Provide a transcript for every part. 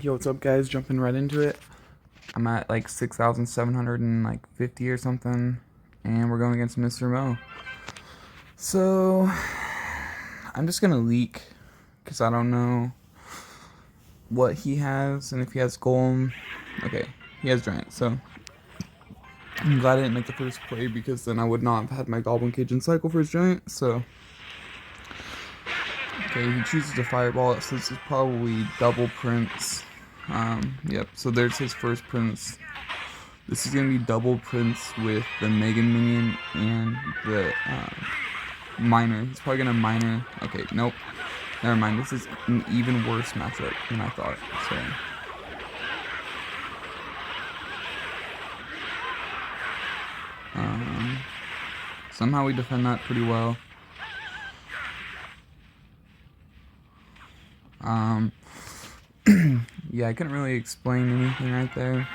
Yo, what's up, guys? Jumping right into it. I'm at like 6,750 or something, and we're going against Mr. Mo. So, I'm just gonna leak because I don't know what he has and if he has Golem. Okay, he has Giant, so I'm glad I didn't make the first play because then I would not have had my Goblin Cage and Cycle for his Giant. So, okay, he chooses a Fireball, so this is probably double Prince. Yep, so there's his first Prince. This is going to be double Prince with the Mega Minion and the Miner. He's probably going to Miner. Okay, nope. Never mind. This is an even worse matchup than I thought. So, somehow we defend that pretty well. Yeah, I couldn't really explain anything right there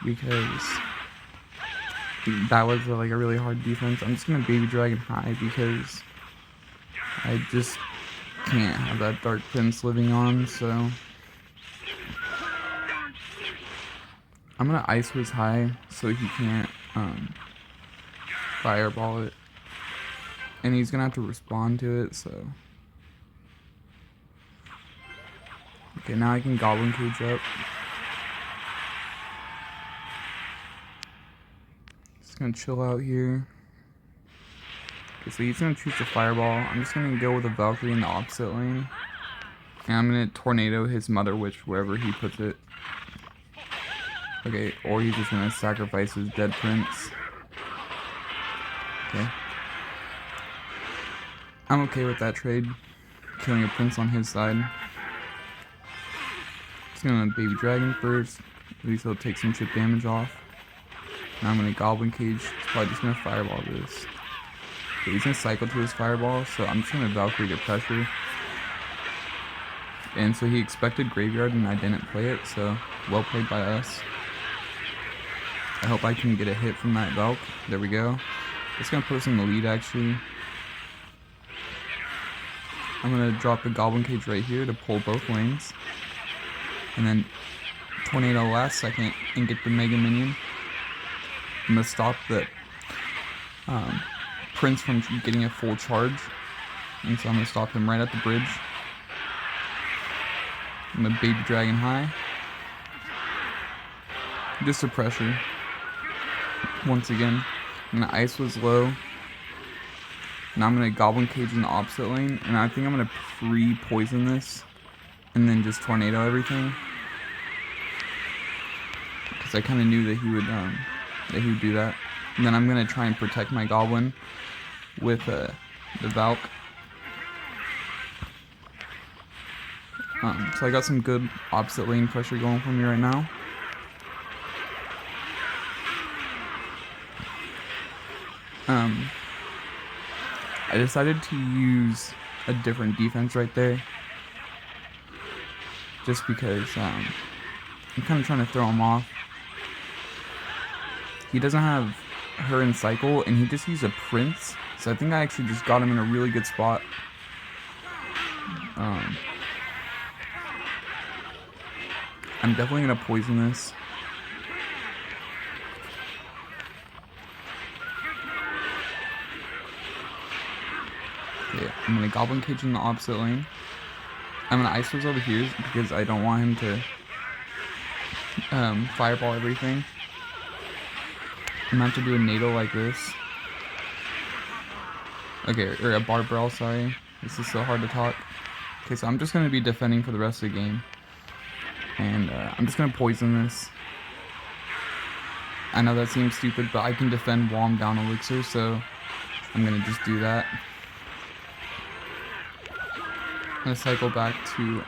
because that was like a really hard defense. I'm just gonna Baby Dragon high because I just can't have that Dark Prince living on, so I'm gonna Ice Whiz high so he can't Fireball it, and he's gonna have to respond to it. So okay, now I can Goblin Cage up. Just gonna chill out here. Okay, so he's gonna choose the Fireball. I'm just gonna go with a Valkyrie in the opposite lane. And I'm gonna Tornado his Mother Witch wherever he puts it. Okay, or he's just gonna sacrifice his dead Prince. Okay. I'm okay with that trade. Killing a Prince on his side. Just gonna Baby Dragon first. At least he'll take some chip damage off. Now I'm gonna Goblin Cage. He's probably just gonna Fireball this. Okay, he's gonna cycle to his Fireball, so I'm just gonna Valkyrie to pressure. And so he expected Graveyard and I didn't play it, so well played by us. I hope I can get a hit from that Valk. There we go. It's gonna put us in the lead actually. I'm gonna drop the Goblin Cage right here to pull both lanes. And then Tornado last second and get the Mega Minion. I'm gonna stop the Prince from getting a full charge. And so I'm gonna stop him right at the bridge. I'm gonna Baby Dragon high. Just a pressure. Once again. I'm gonna Ice Whiz low. Now I'm gonna Goblin Cage in the opposite lane. And I think I'm gonna pre-poison this. And then just Tornado everything. Because I kinda knew that he would do that. And then I'm gonna try and protect my Goblin with the Valk. So I got some good opposite lane pressure going for me right now. I decided to use a different defense right there. Just because I'm kind of trying to throw him off. He doesn't have her in cycle, and he just used a Prince. So I think I actually just got him in a really good spot. I'm definitely going to poison this. Okay, I'm going to Goblin Cage in the opposite lane. I'm going to Ice Whiz over here because I don't want him to Fireball everything. I'm going to have to do a Nado like this. Okay, or a Barbell, sorry. This is so hard to talk. Okay, so I'm just going to be defending for the rest of the game. And I'm just going to poison this. I know that seems stupid, but I can defend while I'm down Elixir, so I'm going to just do that. I'm going to cycle back to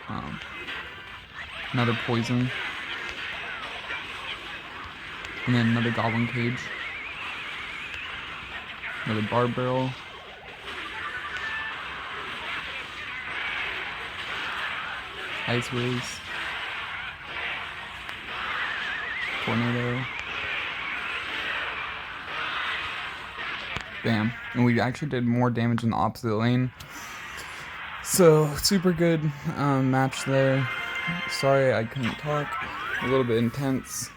another poison. And then another Goblin Cage. Another Barb Barrel. Ice Whiz. Tornado. Bam. And we actually did more damage in the opposite lane. So, super good match there. Sorry I couldn't talk. A little bit intense.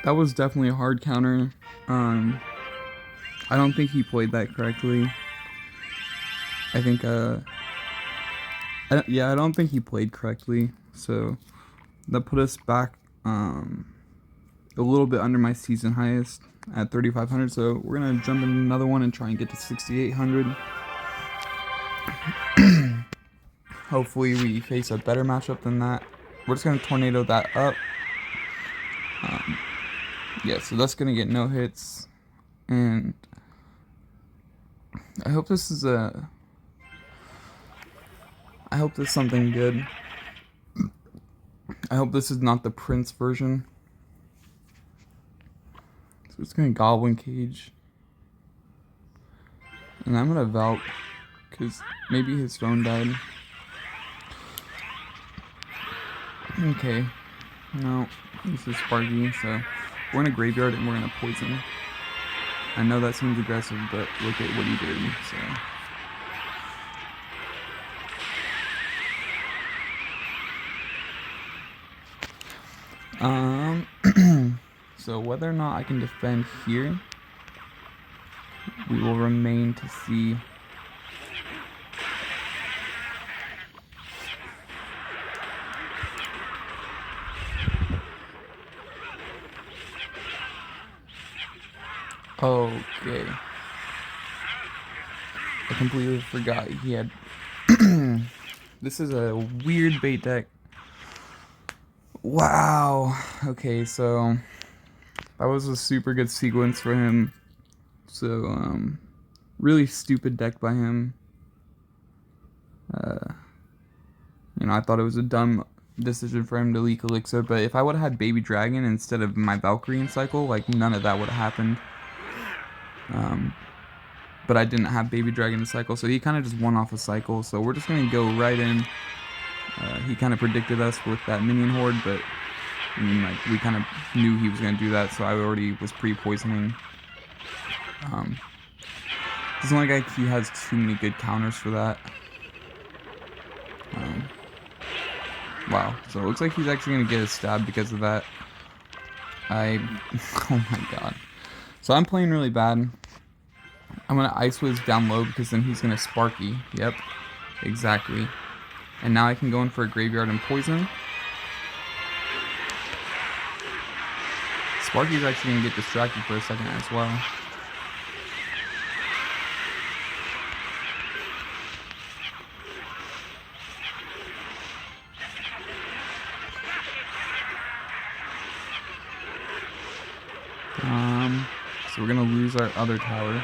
That was definitely a hard counter. I don't think he played that correctly. I think, I don't think he played correctly. So that put us back a little bit under my season highest at 3,500. So we're gonna jump in another one and try and get to 6,800. Hopefully we face a better matchup than that. We're just gonna tornado that up. Yeah, so that's gonna get no hits, and I hope this is something good. I hope this is not the Prince version. So it's gonna Goblin Cage, and I'm gonna Valk because maybe his phone died. Okay, no, this is Sparky, so we're in a graveyard and we're gonna poison. I know that seems aggressive, but look at what he did, so. So whether or not I can defend here, we will remain to see. Okay. I completely forgot he had... This is a weird bait deck. Wow. Okay, so... That was a super good sequence for him. So, really stupid deck by him. I thought it was a dumb decision for him to leak Elixir, but if I would have had Baby Dragon instead of my Valkyrie in cycle, like, none of that would have happened. But I didn't have Baby Dragon in cycle, so he kind of just won off a cycle, so we're just going to go right in. He kind of predicted us with that minion horde, but we kind of knew he was going to do that, so I already was pre-poisoning. Doesn't look like he has too many good counters for that. Wow, so it looks like he's actually going to get a stab because of that. Oh my god. So I'm playing really bad. I'm going to Ice Wiz down low because then he's going to Sparky. Yep, exactly. And now I can go in for a graveyard and poison. Sparky's actually going to get distracted for a second as well. So we're going to lose our other tower.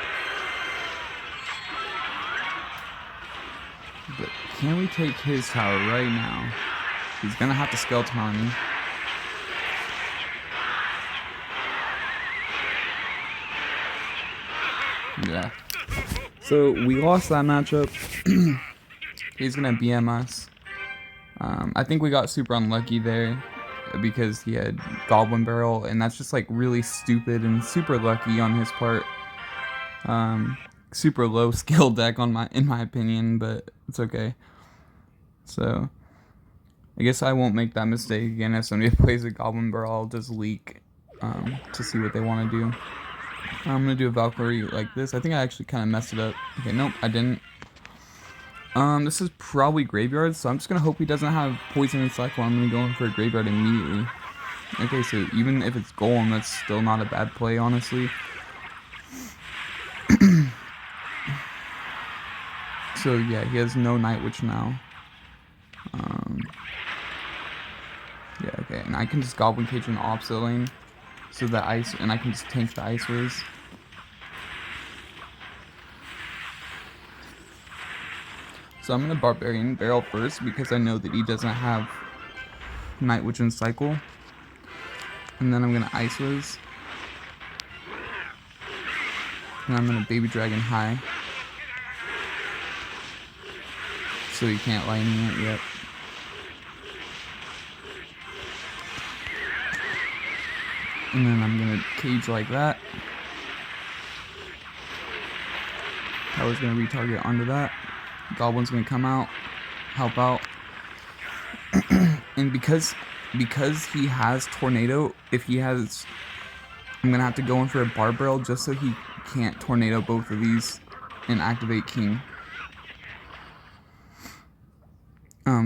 But can we take his tower right now? He's going to have to skeleton on me. Yeah. So we lost that matchup. He's going to BM us. I think we got super unlucky there because he had Goblin Barrel, and that's just like really stupid and super lucky on his part. Super low skill deck in my opinion, but it's okay. So I guess I won't make that mistake again. If somebody plays a Goblin Barrel, I'll just leak to see what they want to do. I'm gonna do a Valkyrie like this. I think I actually kind of messed it up. Okay, nope, I didn't. This is probably graveyard, so I'm just gonna hope he doesn't have poison and cycle. I'm gonna go in for a graveyard immediately. Okay, so even if it's golem, that's still not a bad play, honestly. So yeah, he has no Night Witch now. Yeah, okay, and I can just Goblin Cage in the opposite lane, so that ice, and I can just tank the Ice Wiz. So I'm gonna Barbarian Barrel first because I know that he doesn't have Night Witch in cycle, and then I'm gonna Ice Wiz, and I'm gonna Baby Dragon high, so he can't lightning it yet. And then I'm gonna cage like that. Tower's gonna retarget onto that. Goblin's gonna come out, help out. And because he has tornado, if he has, I'm gonna have to go in for a bar barrel just so he can't tornado both of these and activate king.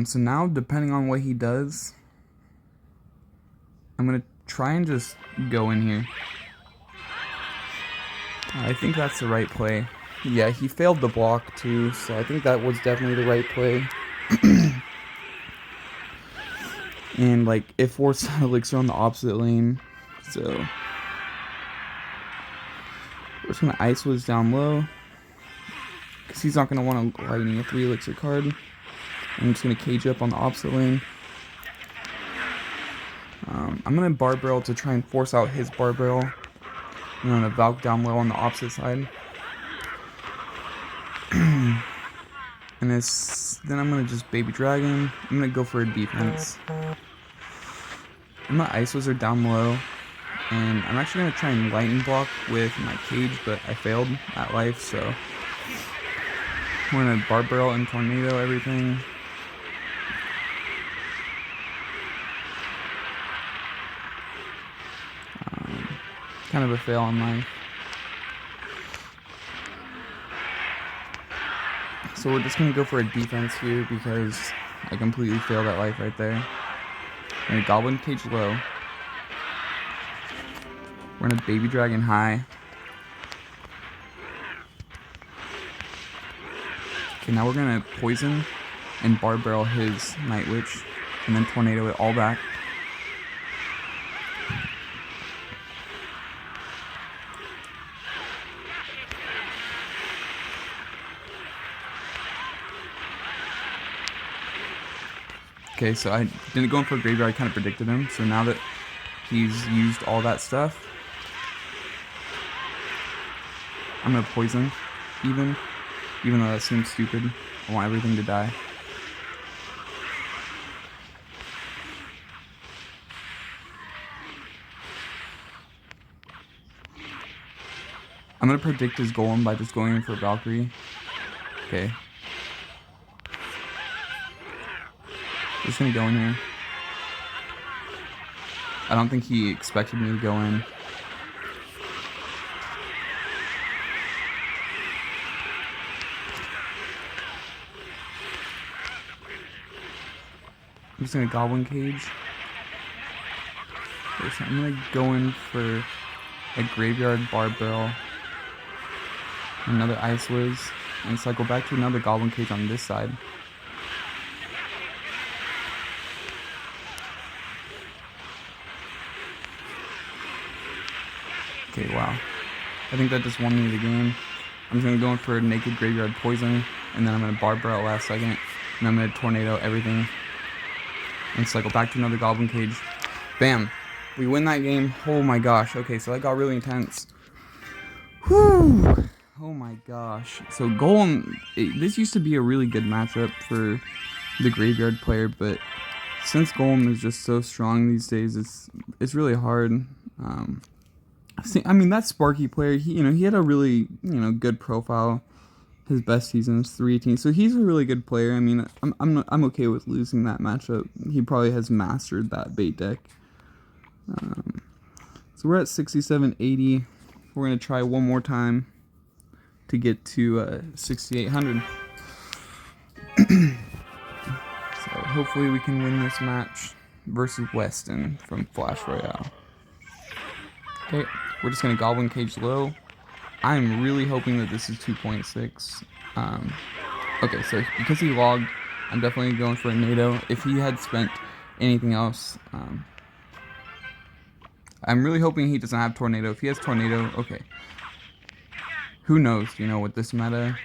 So now, depending on what he does, I'm gonna try and just go in here. I think that's the right play. Yeah, he failed the block too, so I think that was definitely the right play. And like, it forced Elixir on the opposite lane, so we're just gonna Ice Wiz down low, because he's not gonna want to lightning a 3 Elixir card. I'm just gonna cage up on the opposite lane. I'm gonna bar barrel to try and force out his bar barrel. I'm gonna Valk down low on the opposite side. And then I'm gonna just Baby Dragon. I'm gonna go for a defense. I'm gonna Ice Wizard down low. And I'm actually gonna try and lightning block with my cage, but I failed at life, so we're gonna bar barrel and tornado everything. Kind of a fail on life. So we're just gonna go for a defense here because I completely failed at life right there. I'm gonna Goblin Cage low. We're gonna Baby Dragon high. Okay, now we're gonna poison and bar barrel his Night Witch, and then tornado it all back. Okay, so I didn't go in for a graveyard, I kind of predicted him. So now that he's used all that stuff, I'm going to poison, even though that seems stupid. I want everything to die. I'm going to predict his golem by just going in for Valkyrie. Okay. Just gonna go in here. I don't think he expected me to go in. I'm just gonna Goblin Cage. So I'm gonna go in for a Graveyard Bar Barrel, another Ice Wiz, and cycle back to another Goblin Cage on this side. Okay, wow. I think that just won me the game. I'm just gonna go in for a Naked Graveyard Poison, and then I'm gonna Bar Barrel last second, and I'm gonna Tornado everything, and cycle back to another Goblin Cage. Bam! We win that game. Oh my gosh. Okay, so that got really intense. Whew! Oh my gosh. So Golem, this used to be a really good matchup for the Graveyard player, but since Golem is just so strong these days, it's really hard. I mean, that Sparky player, he had a really, good profile. His best season is 318, so he's a really good player. I mean, I'm okay with losing that matchup. He probably has mastered that bait deck. So we're at 6780. We're gonna try one more time to get to 6800. So hopefully we can win this match versus Weston from Flash Royale. Okay, we're just gonna Goblin Cage low. I'm really hoping that this is 2.6. Okay, so because he logged, I'm definitely going for a NATO. If he had spent anything else, I'm really hoping he doesn't have Tornado. If he has Tornado, okay. Who knows, with this meta.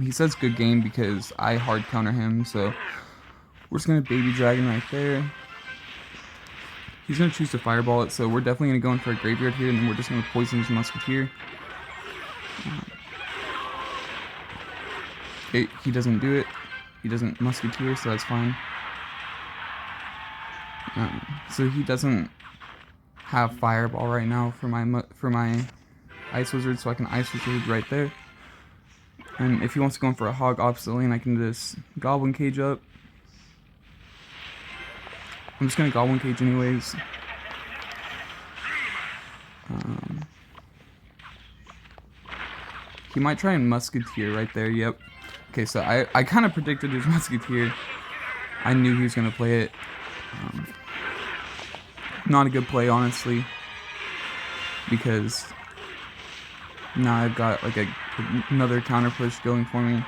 He says good game because I hard counter him, so we're just going to Baby Dragon right there. He's going to choose to Fireball it, so we're definitely going to go in for a Graveyard here, and then we're just going to poison his Musketeer. Okay, he doesn't do it. He doesn't Musketeer, so that's fine. So he doesn't have Fireball right now for my Ice Wizard, so I can Ice Wizard right there. And if he wants to go in for a Hog opposite lane, I can just Goblin Cage up. I'm just gonna Goblin Cage anyways. He might try and Musketeer right there, yep. Okay, so I kind of predicted his Musketeer. I knew he was going to play it. Not a good play, honestly. Because now I've got like another counter push going for me.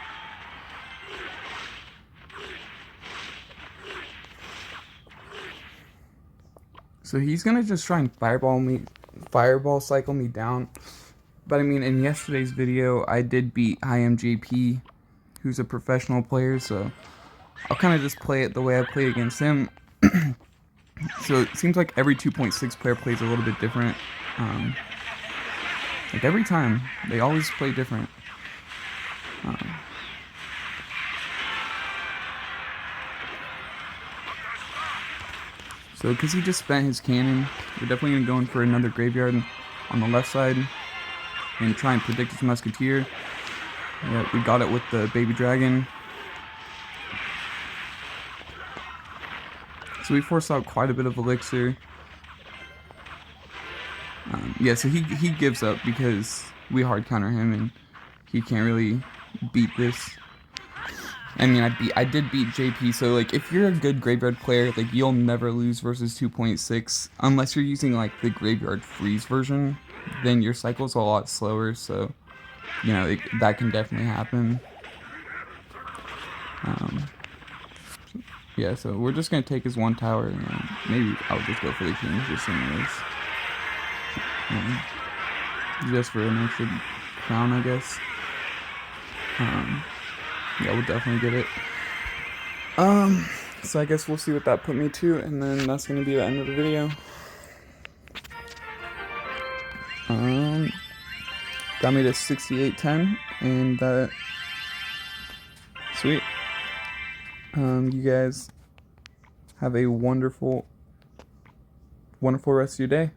So he's going to just try and fireball cycle me down. But I mean, in yesterday's video, I did beat IMJP, who's a professional player, so I'll kind of just play it the way I played against him. So it seems like every 2.6 player plays a little bit different. Like every time, they always play different. So because he just spent his cannon, we're definitely going to go in for another graveyard on the left side and try and predict his Musketeer. Yeah, we got it with the baby dragon. So we forced out quite a bit of elixir. Yeah, so he gives up because we hard counter him and he can't really beat this. I mean, I did beat JP, so like if you're a good graveyard player, like you'll never lose versus 2.6 unless you're using like the graveyard freeze version. Then your cycle's a lot slower, so you know that can definitely happen. Yeah, so we're just gonna take his one tower, and maybe I'll just go for the king just anyways. Just for an extra crown, I guess. Yeah, we'll definitely get it. So I guess we'll see what that put me to, and then that's gonna be the end of the video. Got me to 6810, and that sweet. You guys have a wonderful rest of your day.